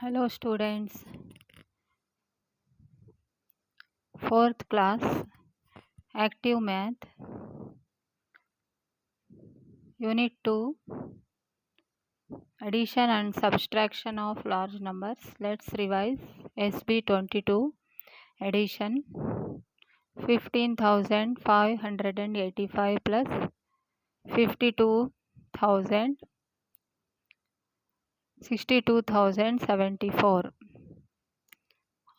Hello students, fourth class, active math, unit 2, addition and subtraction of large numbers. Let's revise. SB 22, addition 15,585 plus 52,000, 62,074.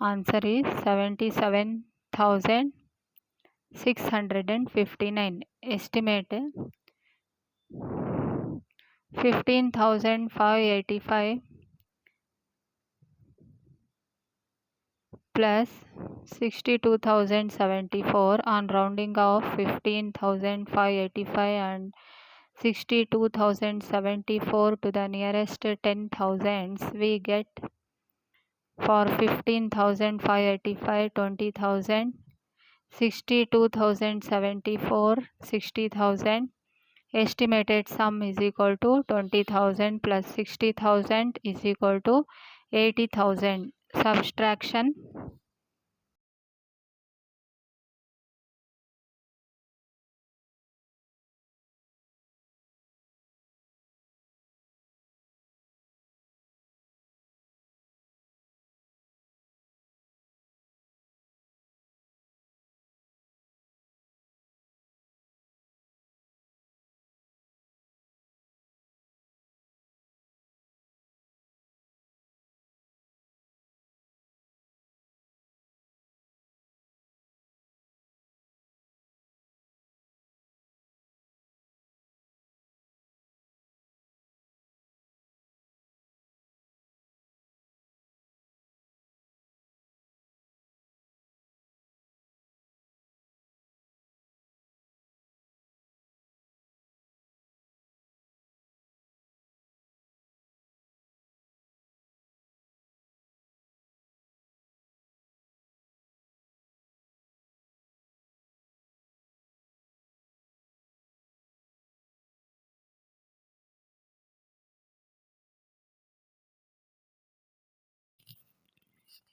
Answer is 77,659. Estimate 15,585 plus 62,074 on rounding of 15,585 and 62,074 to the nearest 10,000s. We get for 15,585 20,000, 62,074 60,000. Estimated sum is equal to 20,000 plus 60,000 is equal to 80,000. Subtraction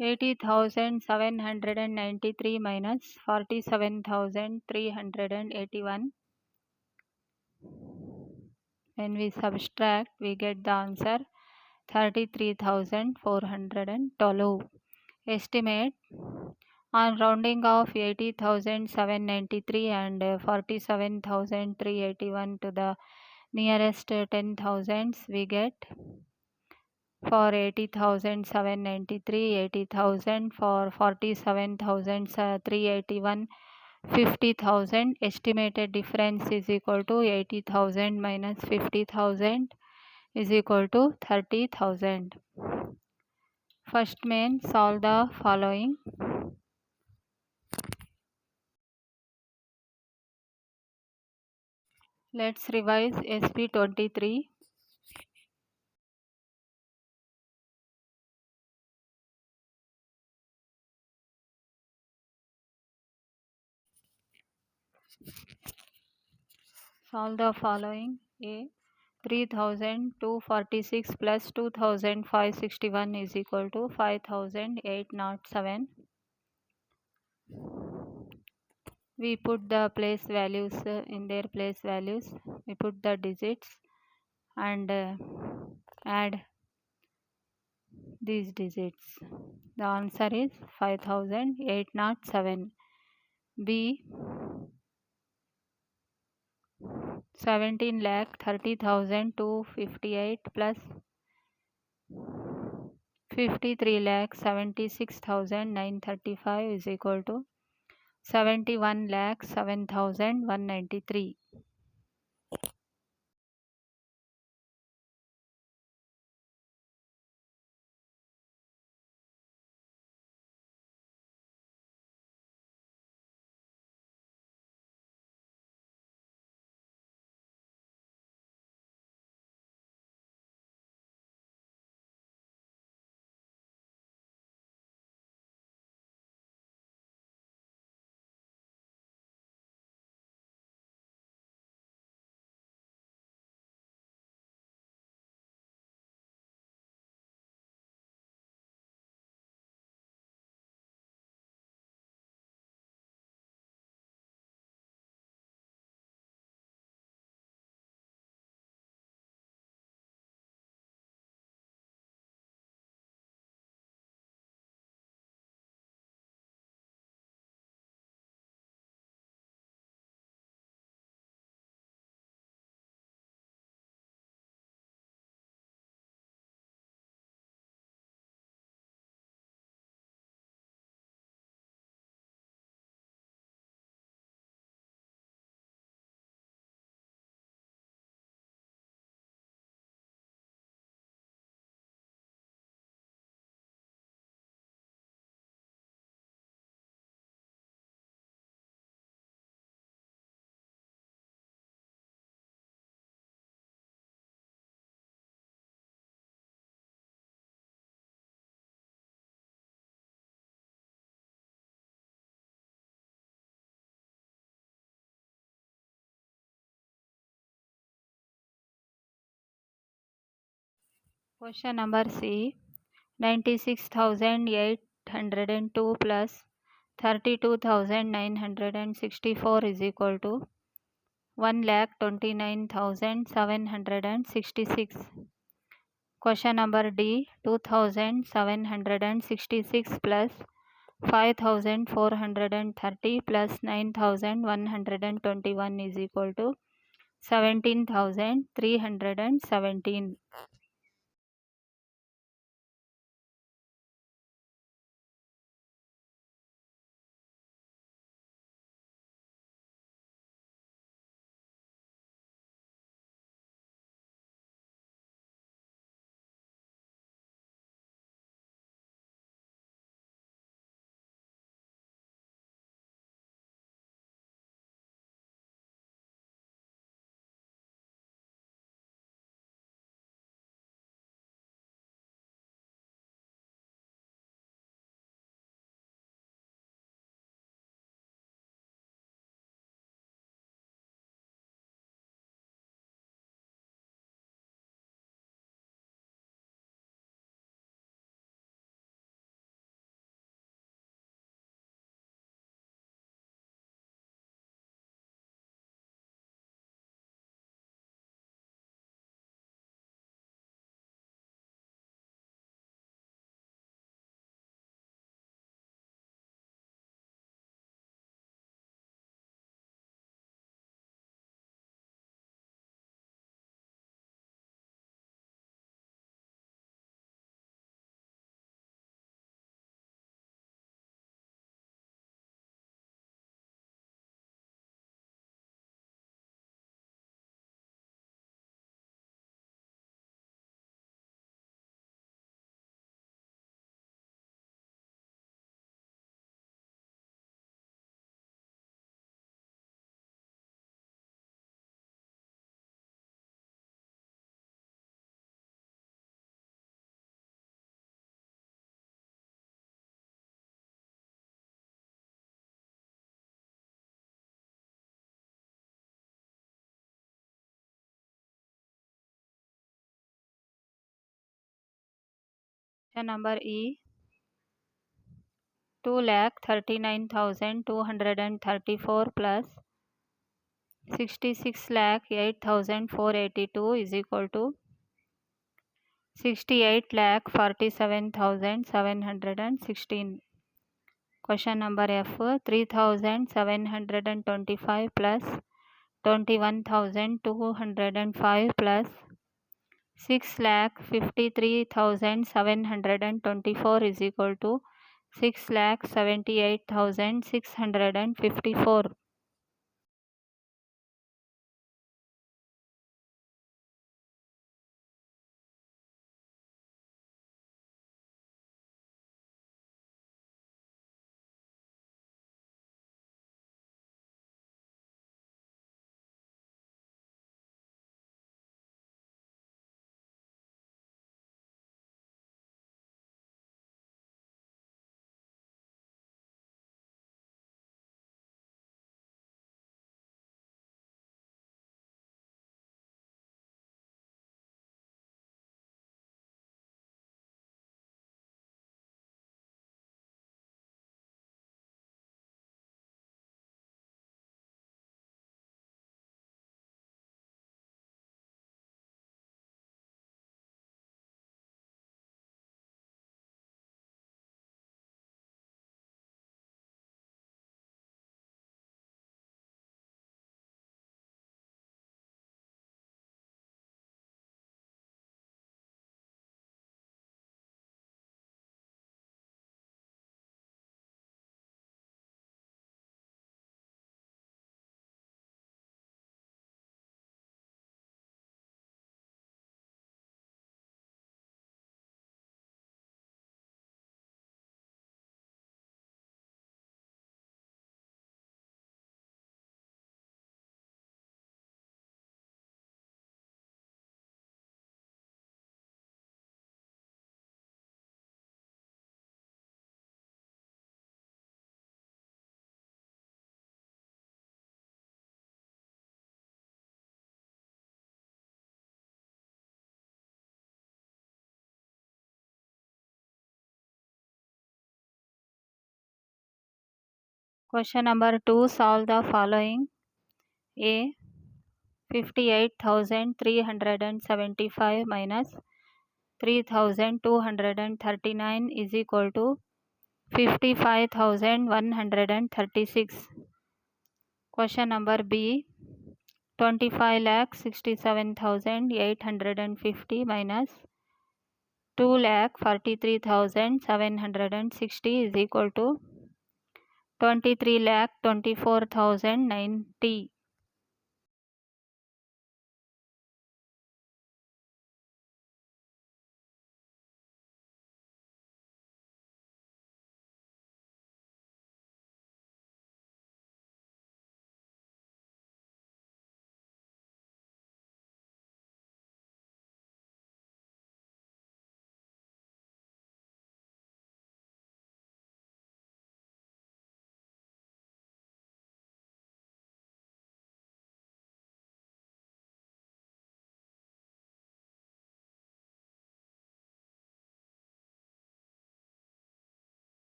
80,793 minus 47,381. When we subtract, we get the answer 33,412. Estimate on rounding of 80,793 and 47,381 to the nearest 10,000s, we get for 80,793, 80,000, for 47,381, 50,000. Estimated difference is equal to 80,000 minus 50,000 is equal to 30,000. First main, solve the following. Let's revise SB 23. Solve the following. A 3,246 plus 2,561 is equal to 5,807. We put the place values in their place values. We put the digits and add these digits. The answer is 5,807. B 17,30,258 plus 53,76,935 is equal to 71,07,193. Question number C. 96,802 plus 32,964 is equal to 1,29,766. Question number D. 2,766 plus 5,430 plus 9,121 is equal to 17,317. Question number E. 2,39,234 plus 66,08,482 is equal to 68,47,716. Question number F. 3,725 plus 21,205 plus 6,53,724 is equal to 6,78,654. Question number 2. Solve the following. A. 58,375 minus 3,239 is equal to 55,136. Question number B. 25,67,850 minus 2,43,760 is equal to 23,24,090.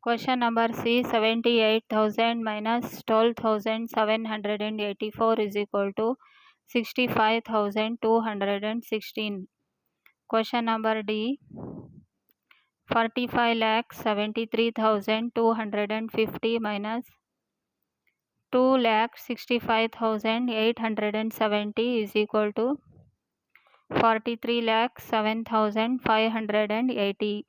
Question number C. 78,000 minus 12,784 is equal to 65,216. Question number D. 45,73,250 minus 2,65,870 is equal to 43,07,580.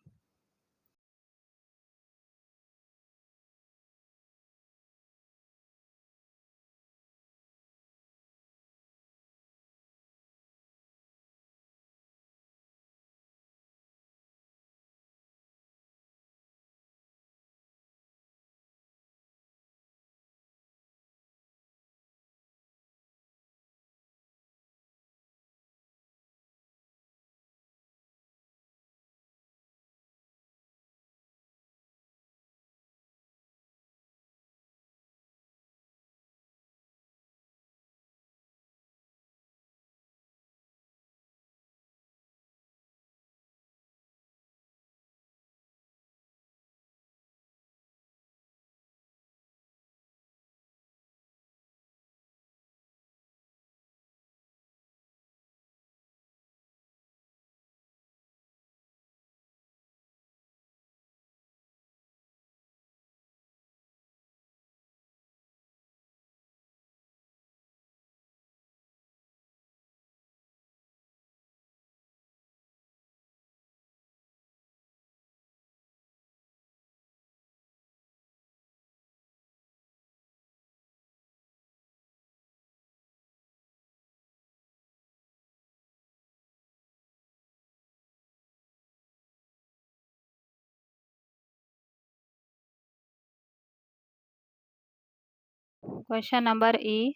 Question number E.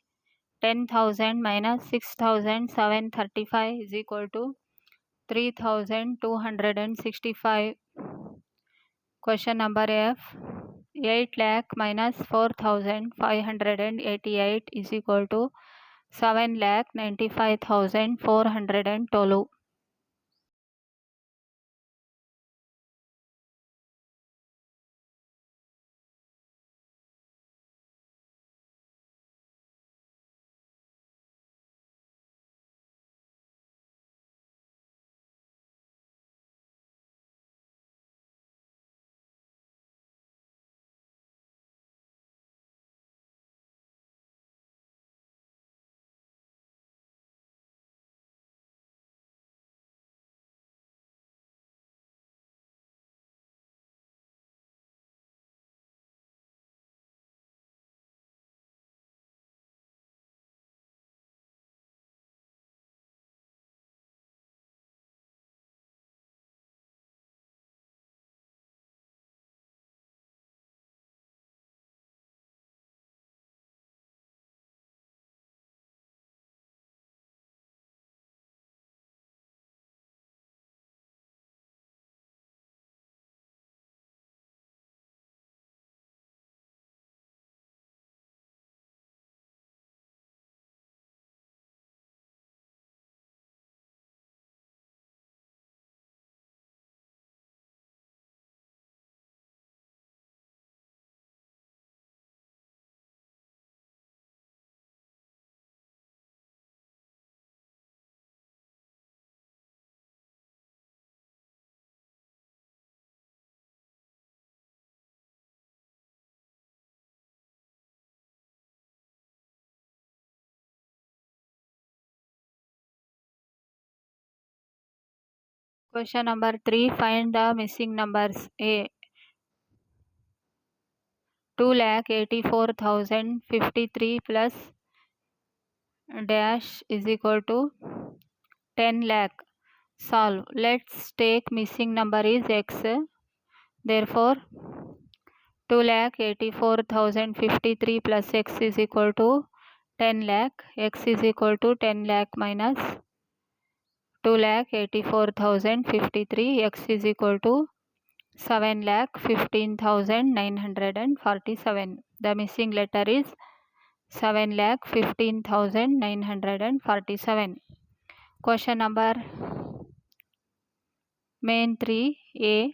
10,000 minus 6,735 is equal to 3,265. Question number F. 8 lakh minus 4,588 is equal to 7,95,412. Question number 3. Find the missing numbers. A. 2,84,053 plus dash is equal to 10 lakh. Solve. Let's take missing number is x. Therefore, 2,84,053 plus x is equal to 10 lakh. X is equal to 10 lakh minus 2,84,053. X is equal to 7,15,947. The missing letter is 7,15,947. Question number main 3A.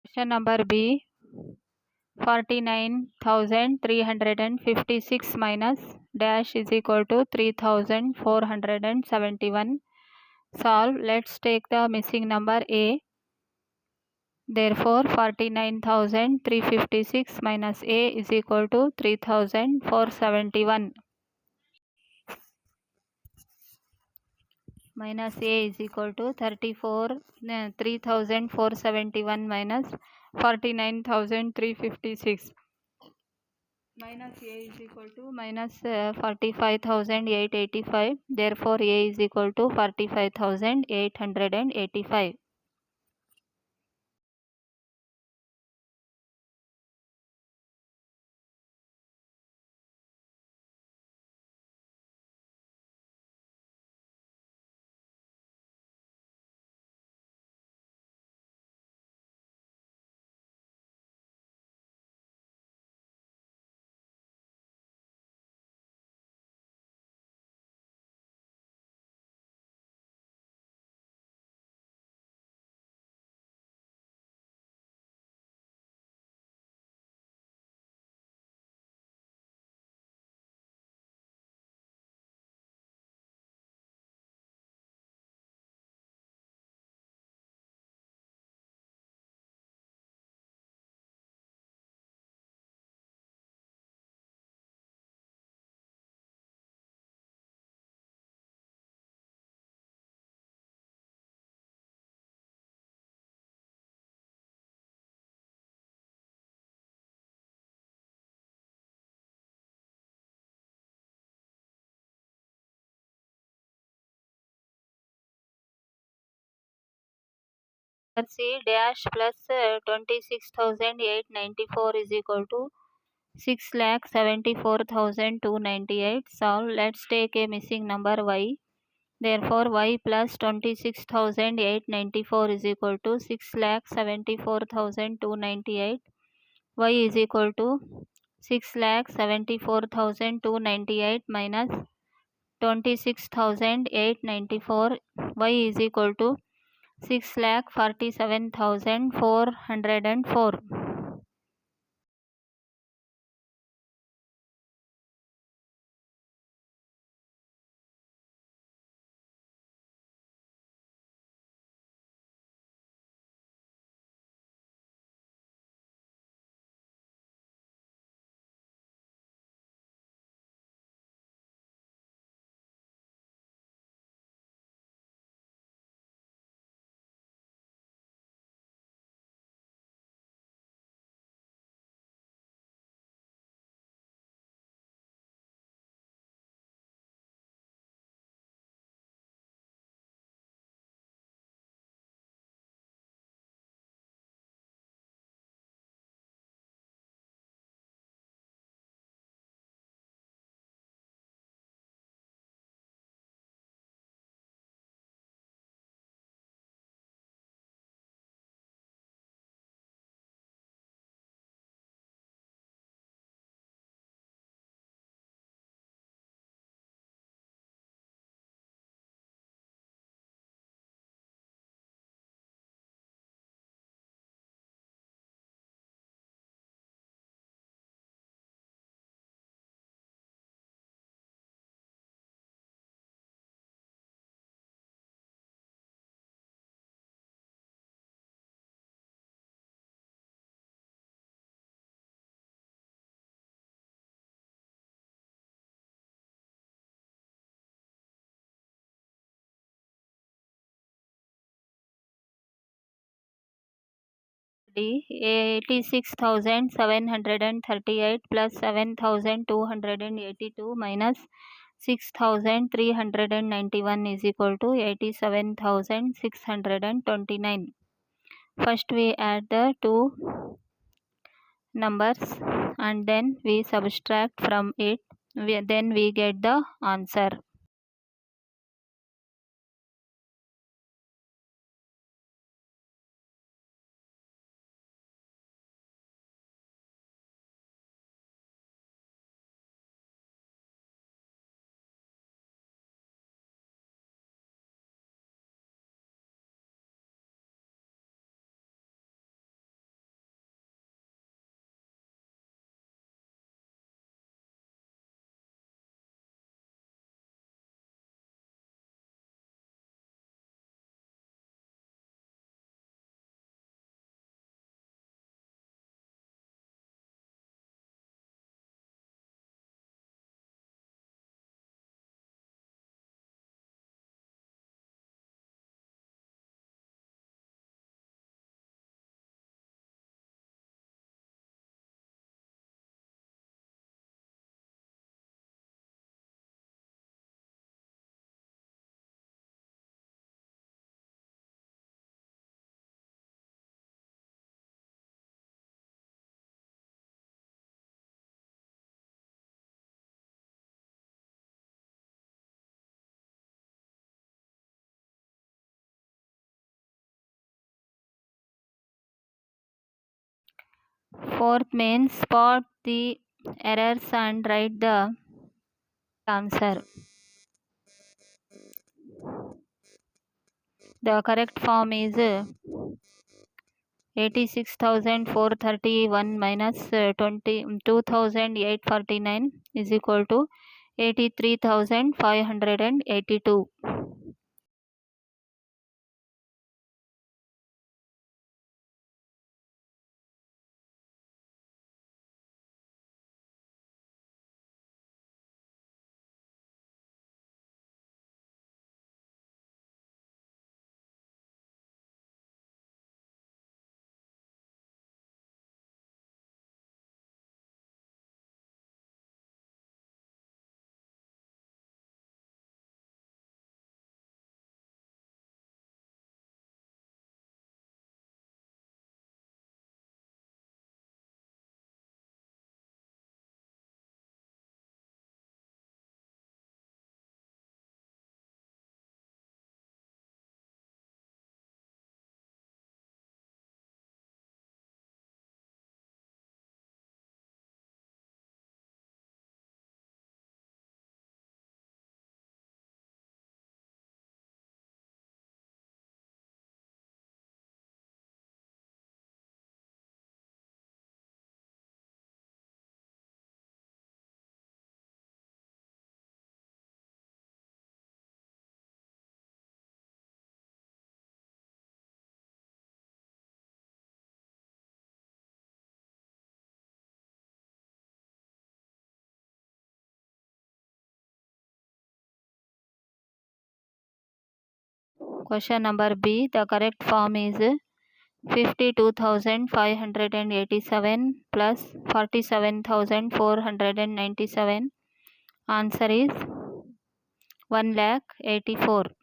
Question number B. 49,356 minus dash is equal to 3,471. Solve. Let's take the missing number A. Therefore, 49,356 minus A is equal to 3,471. Minus A is equal to 3,471 minus 49,356. Minus A is equal to minus 45,885. Therefore, A is equal to 45,885. C dash plus 26,894 is equal to 6,74,298. Solve. Let's take a missing number y. Therefore, y plus 26,894 is equal to 6,74,298. Y is equal to 6,74,298 minus 26,894. Y is equal to 6,47,404. 86,738 plus 7,282 minus 6,391 is equal to 87,629. First we add the two numbers and then we subtract from it. Then we get the answer. Fourth means spot the errors and write the answer. The correct form is 86,431 minus 2,849 is equal to 83,582. Question number B. The correct form is 52,587 plus 47,497. Answer is 1,84,000.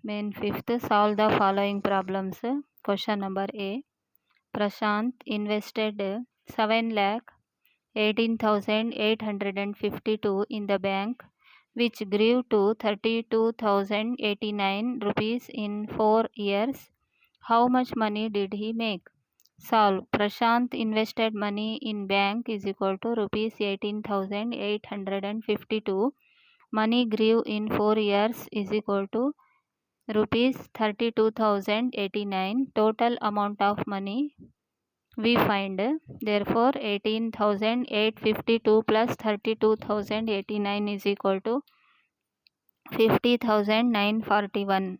Main fifth, solve the following problems. Question number A. Prashant invested 7,18,852 in the bank, which grew to 32,089 rupees in 4 years. How much money did he make? Solve. Prashant invested money in bank is equal to rupees 18,852. Money grew in 4 years is equal to rupees 32,089. Total amount of money we find. Therefore 18,852 plus 32,089 is equal to 50,941.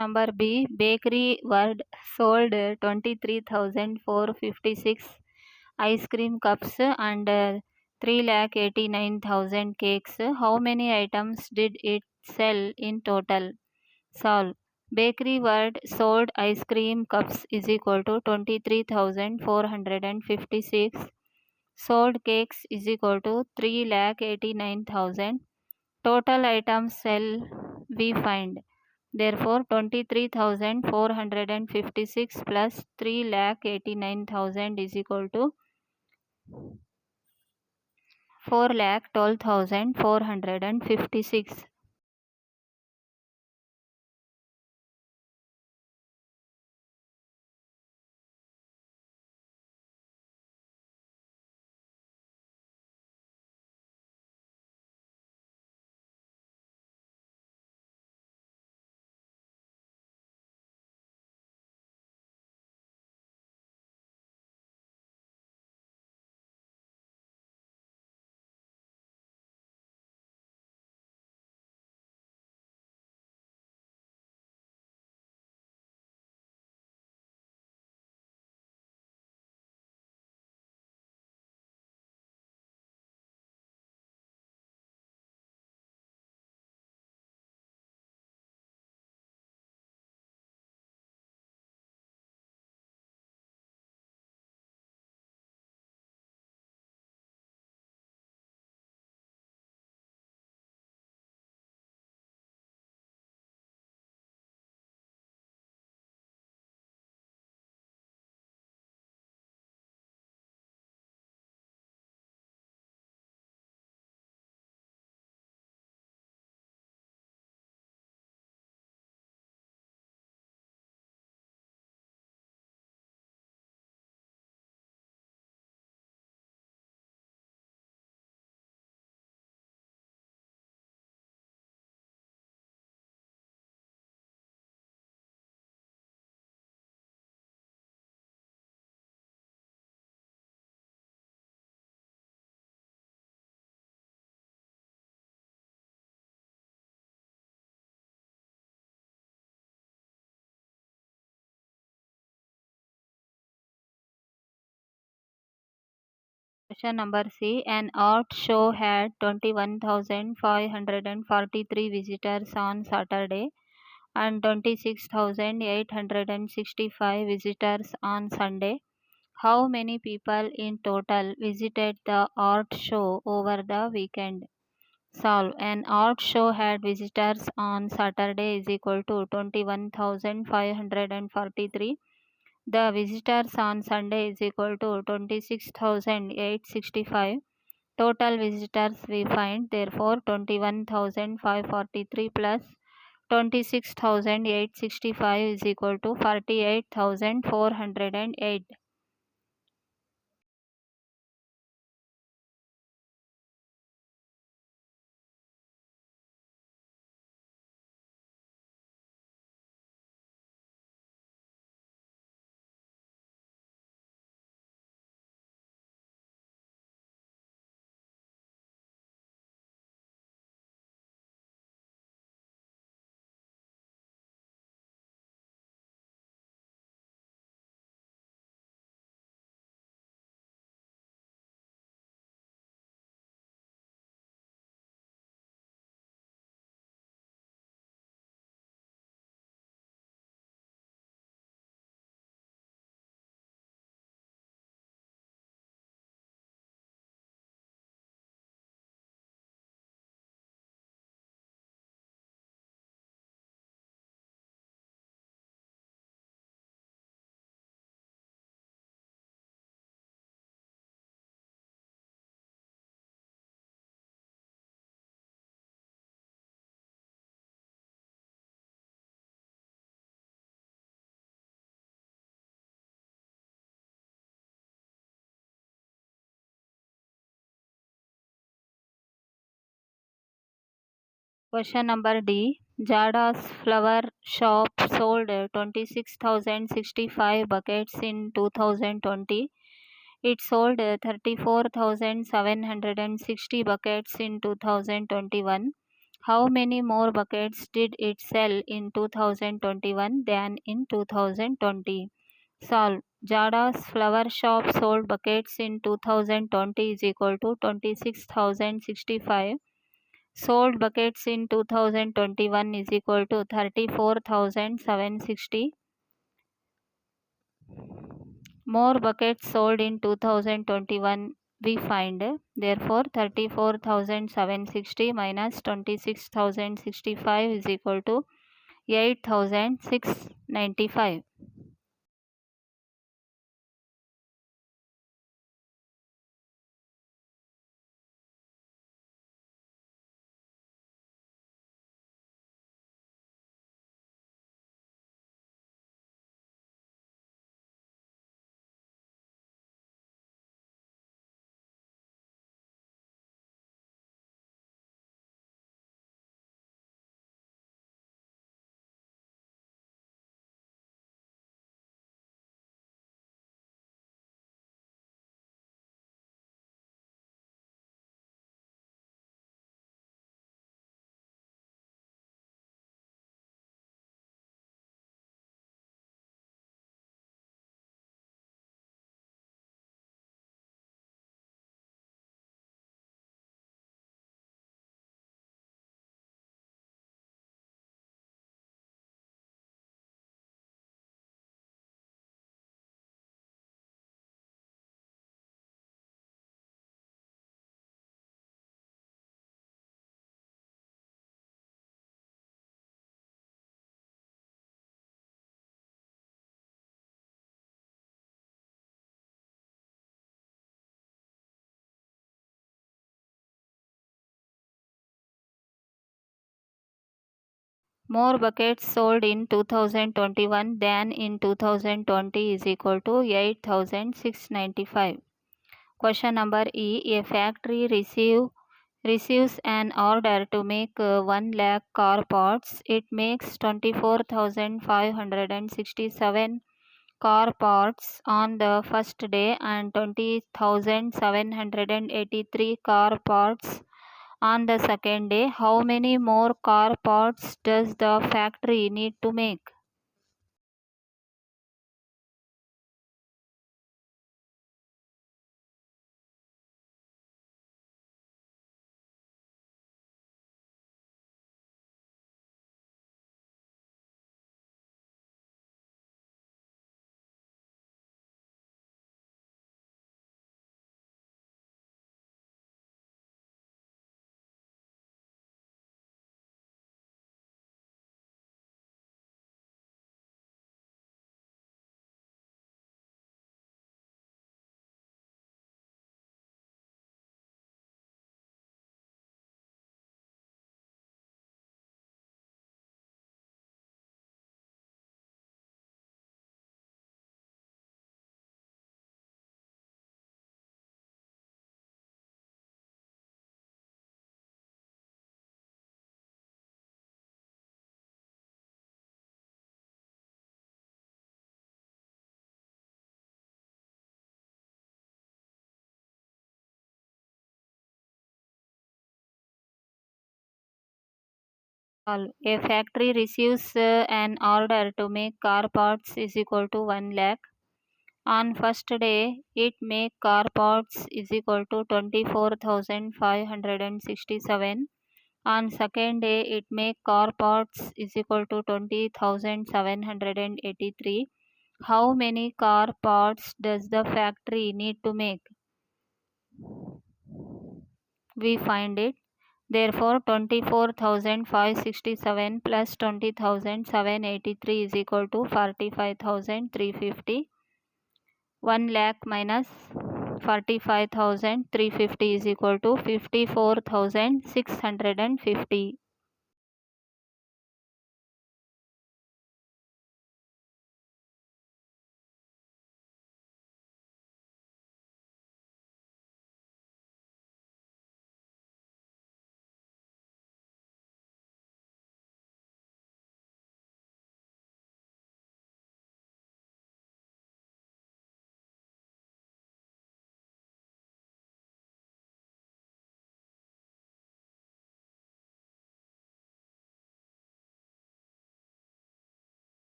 Number B. Bakery World sold 23,456 ice cream cups and 3,89,000 cakes. How many items did it sell in total? Solve. Bakery World sold ice cream cups is equal to 23,456. Sold cakes is equal to 3,89,000. Total items sell we find. Therefore 23,456 plus 3,89,000 is equal to 4,12,456. Question number C. An art show had 21,543 visitors on Saturday and 26,865 visitors on Sunday. How many people in total visited the art show over the weekend? Solve. An art show had visitors on Saturday is equal to 21,543. The visitors on Sunday is equal to 26,865. Total visitors we find, therefore 21,543 plus 26,865 is equal to 48,408. Question number D. Jada's flower shop sold 26,065 buckets in 2020. It sold 34,760 buckets in 2021. How many more buckets did it sell in 2021 than in 2020? Solve. Jada's flower shop sold buckets in 2020 is equal to 26,065. Sold buckets in 2021 is equal to 34,760. More buckets sold in 2021 we find. Therefore, 34,760 minus 26,065 is equal to 8,695. More buckets sold in 2021 than in 2020 is equal to 8,695. Question number E. A factory receives an order to make 1 lakh car parts. It makes 24,567 car parts on the first day and 20,783 car parts on the second day. How many more car parts does the factory need to make? A factory receives an order to make car parts is equal to 1 lakh. On first day, it make car parts is equal to 24,567. On second day, it make car parts is equal to 20,783. How many car parts does the factory need to make? We find it. Therefore, 24,567 plus 20,783 is equal to 45,350. 1 lakh minus 45,350 is equal to 54,650.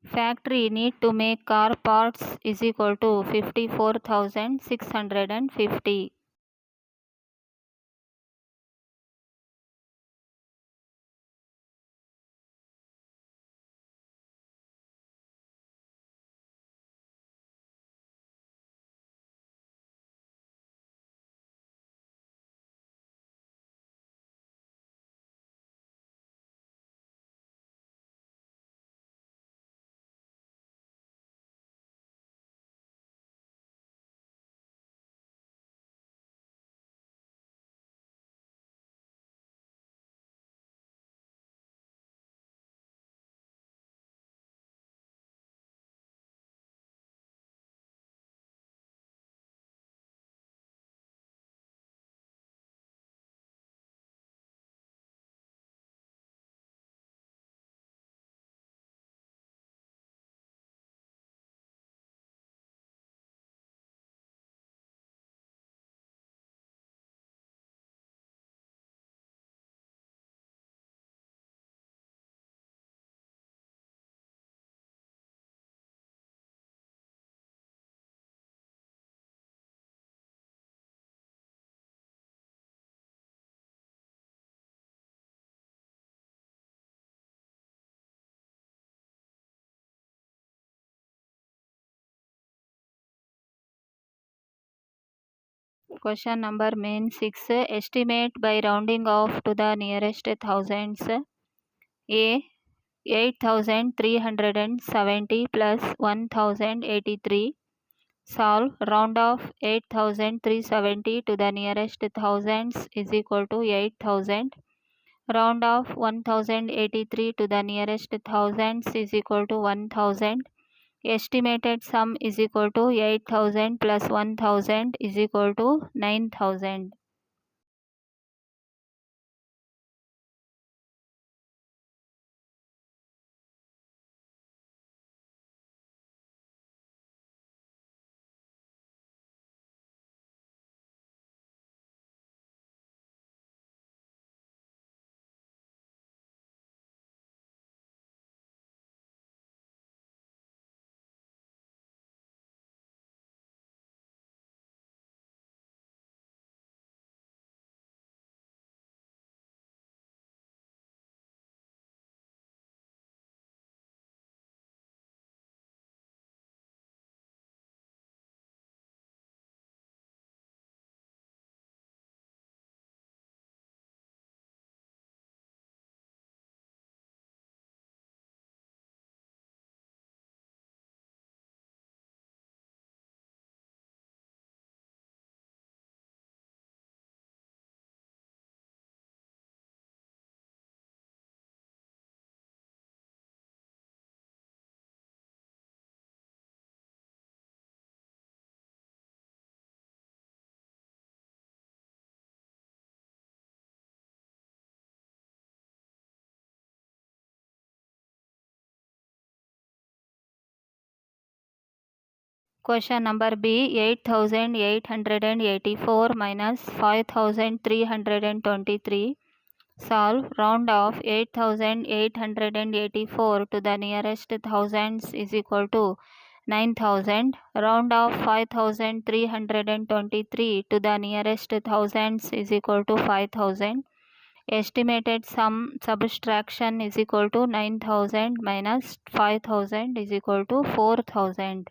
Factory need to make car parts is equal to 54,650. Question number main 6. Estimate by rounding off to the nearest thousands. A. 8,370 plus 1,083. Solve. Round off 8,370 to the nearest thousands is equal to 8,000. Round off 1,083 to the nearest thousands is equal to 1,000. Estimated sum is equal to 8,000 plus 1,000 is equal to 9,000. Question number B, 8,884 minus 5,323. Solve. Round off 8,884 to the nearest thousands is equal to 9,000. Round off 5,323 to the nearest thousands is equal to 5,000. Estimated sum subtraction is equal to 9,000 minus 5,000 is equal to 4,000.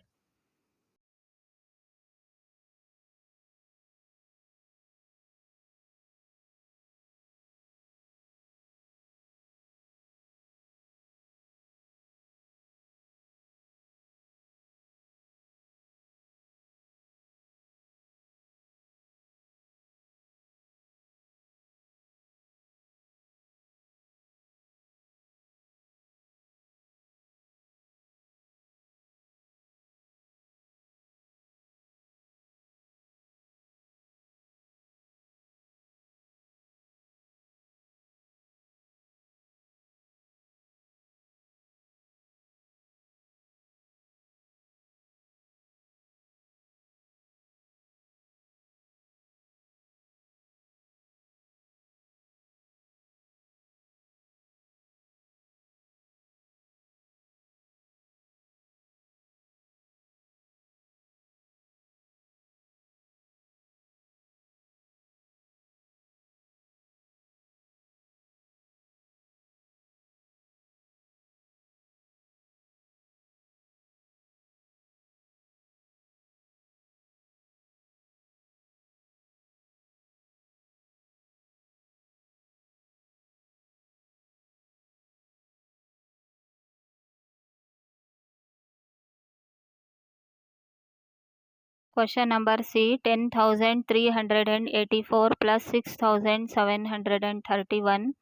Question number C, 10,384 plus 6,731.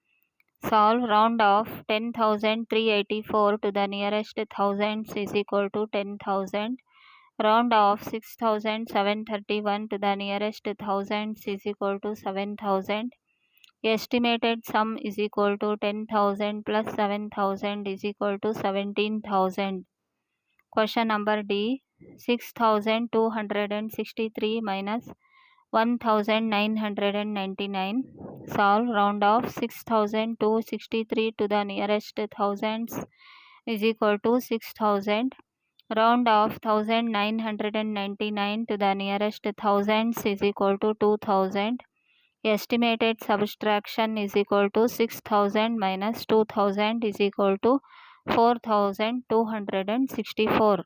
Solve. Round off 10,384 to the nearest thousands is equal to 10,000. Round off 6,731 to the nearest thousands is equal to 7,000. Estimated sum is equal to 10,000 plus 7,000 is equal to 17,000. Question number D, 6,263 minus 1,999. Solve. Round off 6,263 to the nearest thousands is equal to 6,000. Round off 1,999 to the nearest thousands is equal to 2,000. Estimated subtraction is equal to 6,000 minus 2,000 is equal to 4,264.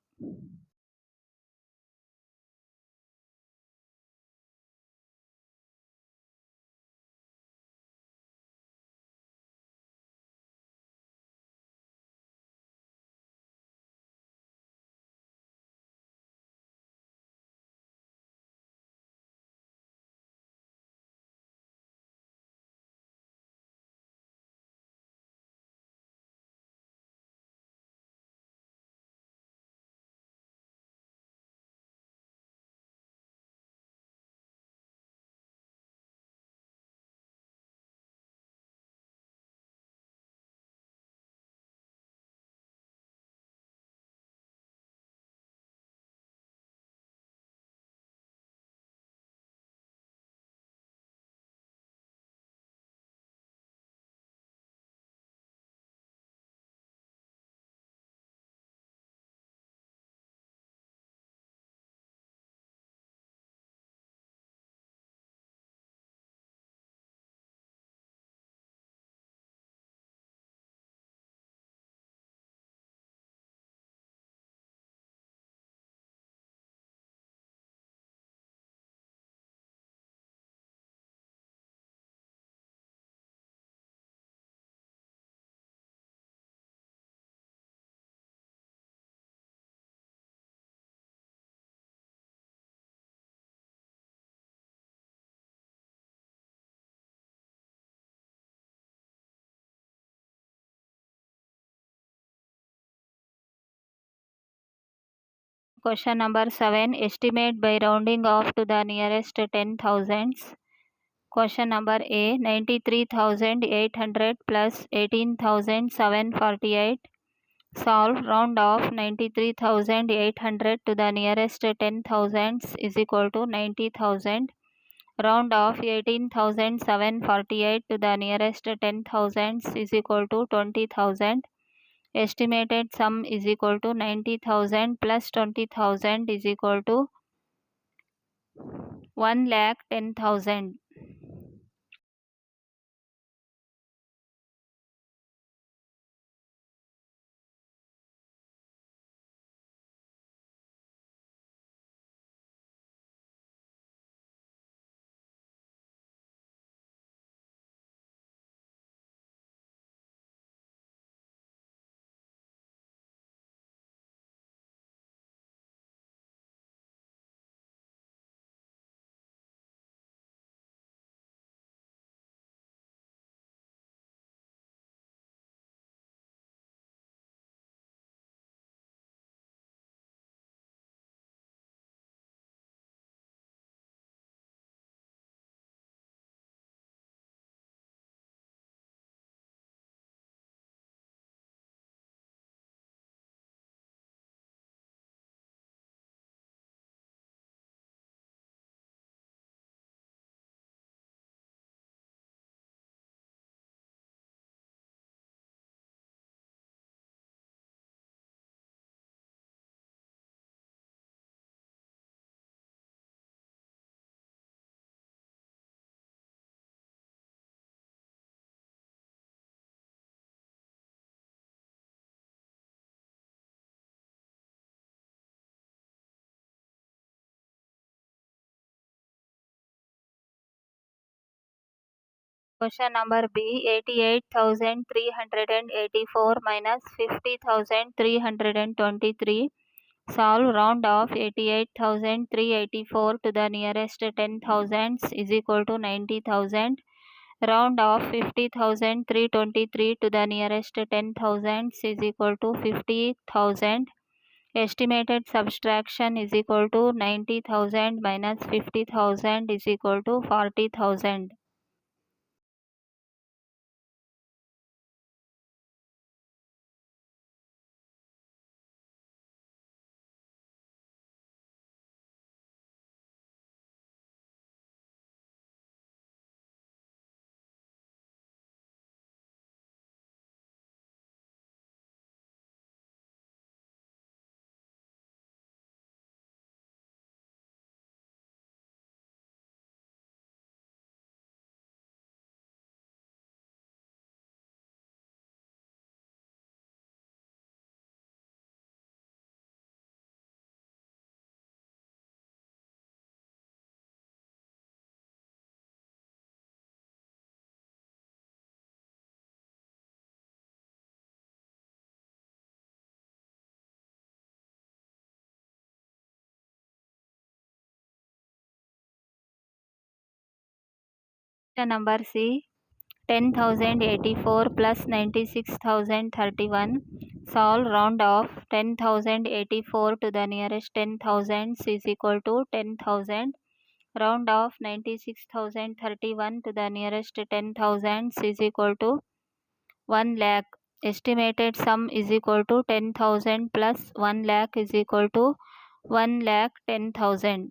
Question number 7, estimate by rounding off to the nearest 10,000s. Question number A, 93,800 plus 18,748. Solve. Round off 93,800 to the nearest 10 thousands is equal to 90,000. Round off 18,748 to the nearest 10 thousands is equal to 20,000. Estimated sum is equal to 90,000 plus 20,000 is equal to 1,10,000. Question number B, 88,384 minus 50,323. Solve. Round off 88,384 to the nearest 10 thousands is equal to 90,000. Round off 50,323 to the nearest 10 thousands is equal to 50,000. Estimated subtraction is equal to 90,000 minus 50,000 is equal to 40,000. Question number C, 10,084 plus 96,031. Solve. Round off 10,084 to the nearest 10 thousands is equal to 10,000. Round off 96,031 to the nearest 10 thousands is equal to 1 lakh. Estimated sum is equal to 10,000 plus 1 lakh is equal to 1,10,000.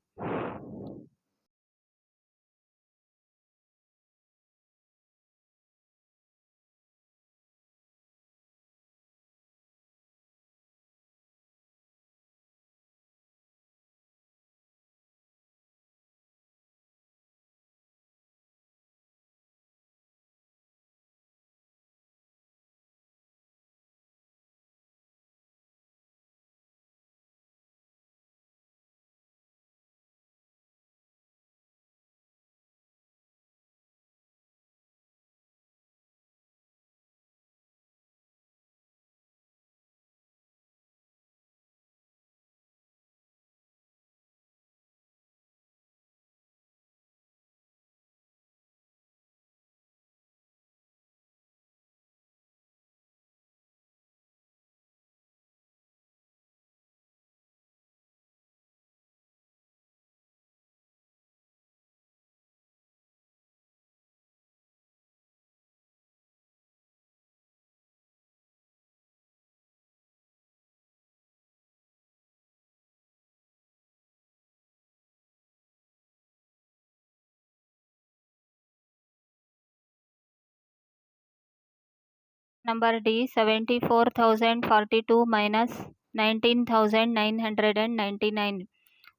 Number D, 74,042 minus 19,999.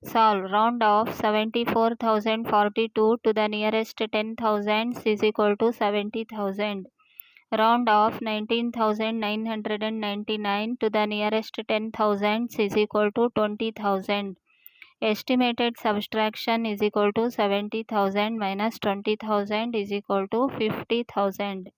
Solve. Round off 74,042 to the nearest 10,000 is equal to 70,000. Round off 19,999 to the nearest 10,000 is equal to 20,000. Estimated subtraction is equal to 70,000 minus 20,000 is equal to 50,000.